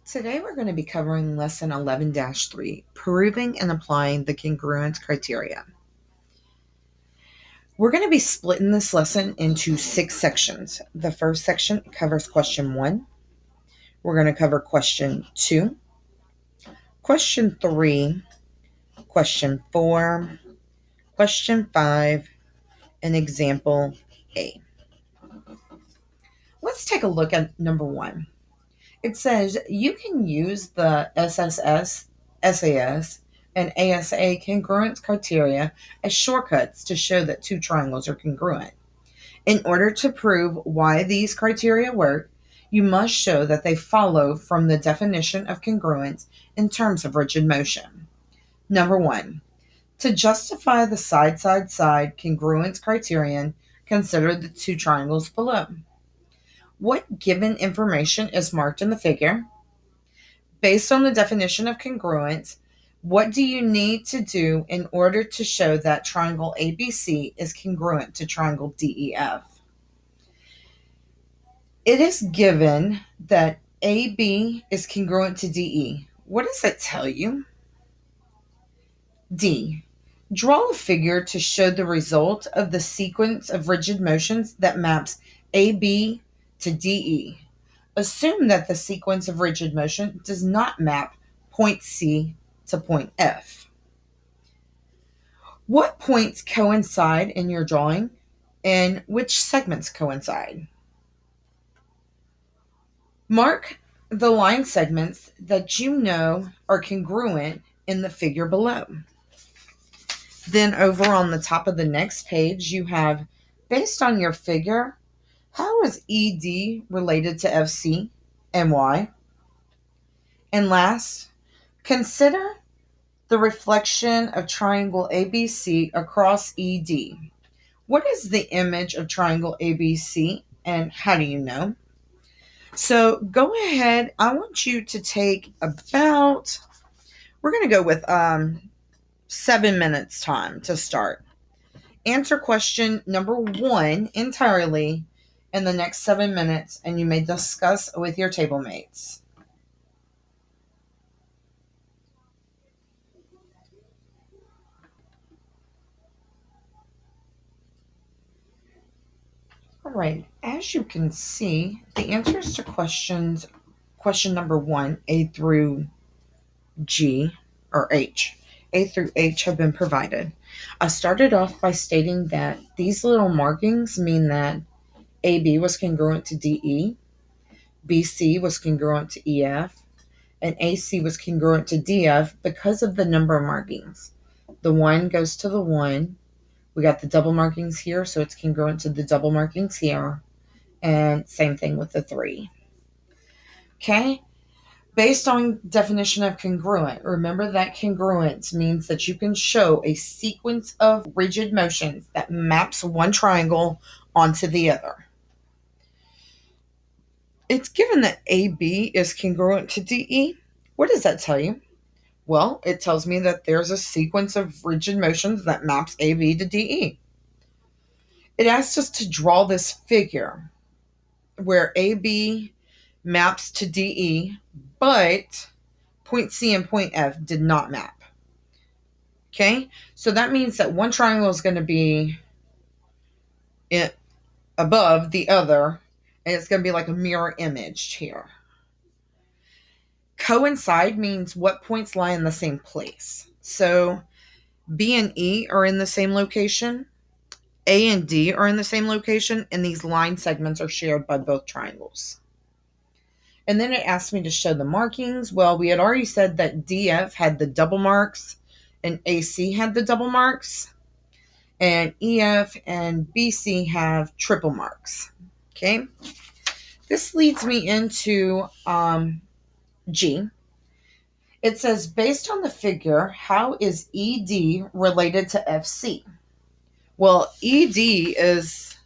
Today we're going to be covering Lesson 11-3, Proving and Applying the Congruence Criteria. We're going to be splitting this lesson into 6 sections. The first section covers question 1. We're going to cover question 2, question 3, question 4, question 5, and example A. Let's take a look at number 1. It says you can use the SSS, SAS, and ASA congruence criteria as shortcuts to show that two triangles are congruent. In order to prove why these criteria work, you must show that they follow from the definition of congruence in terms of rigid motion. Number 1. To justify the side-side-side congruence criterion, consider the two triangles below. What given information is marked in the figure? Based on the definition of congruence, what do you need to do in order to show that triangle ABC is congruent to triangle DEF? It is given that AB is congruent to DE. What does that tell you? D. Draw a figure to show the result of the sequence of rigid motions that maps AB to DE. Assume that the sequence of rigid motion does not map point C to point F. What points coincide in your drawing, and which segments coincide? Mark the line segments that you know are congruent in the figure below. Then over on the top of the next page, you have, based on your figure, how is ED related to FC and why? And last, consider the reflection of triangle ABC across ED. What is the image of triangle ABC and how do you know? So go ahead. I want you to take about, we're going to go with 7 minutes time to start. Answer question number 1 entirely in the next 7 minutes, and you may discuss with your table mates. All right, as you can see, the answers to question number 1, A through G, or H, A through H have been provided. I started off by stating that these little markings mean that AB was congruent to DE, BC was congruent to EF, and AC was congruent to DF because of the number of markings. The 1 goes to the 1. We got the double markings here, so it's congruent to the double markings here. And same thing with the 3. Okay? Based on definition of congruent, remember that congruence means that you can show a sequence of rigid motions that maps one triangle onto the other. It's given that AB is congruent to DE. What does that tell you? Well, it tells me that there's a sequence of rigid motions that maps AB to DE. It asks us to draw this figure where AB maps to DE, but point C and point F did not map. Okay, so that means that one triangle is going to be above the other, and it's going to be like a mirror image here. Coincide means what points lie in the same place. So B and E are in the same location, A and D are in the same location, and these line segments are shared by both triangles. And then it asked me to show the markings. Well, we had already said that DF had the double marks and AC had the double marks, and EF and BC have triple marks. Okay, this leads me into G. It says, based on the figure, how is ED related to FC? Well, ED is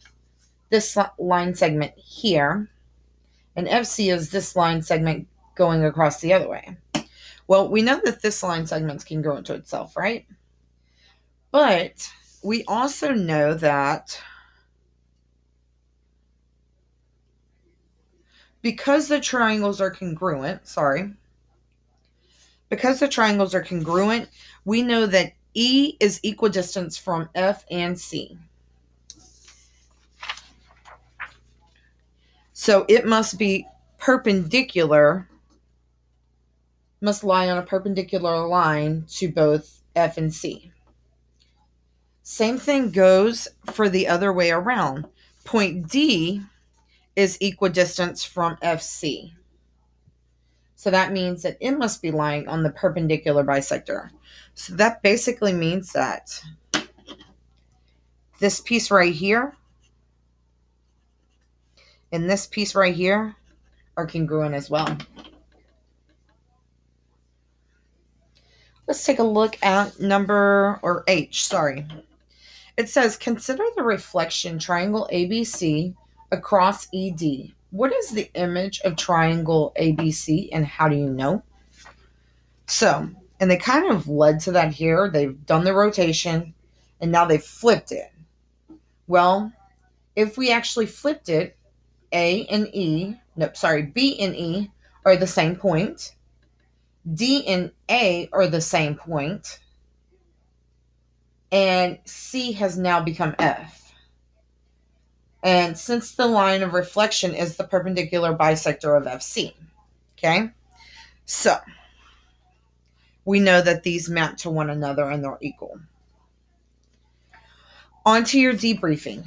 this line segment here, and FC is this line segment going across the other way. Well, we know that this line segment can go into itself, right? But we also know that because the triangles are congruent, we know that E is equidistant from F and C. So it must be perpendicular, must lie on a perpendicular line to both F and C. Same thing goes for the other way around. Point D is equidistant from FC. So that means that it must be lying on the perpendicular bisector. So that basically means that this piece right here and this piece right here are congruent as well. Let's take a look at H. It says, consider the reflection triangle ABC across ED. What is the image of triangle ABC and how do you know? So, and they kind of led to that here. They've done the rotation and now they've flipped it. Well, if we actually flipped it, B and E are the same point. D and A are the same point. And C has now become F. And since the line of reflection is the perpendicular bisector of FC, okay? So, we know that these map to one another and they're equal. On to your debriefing.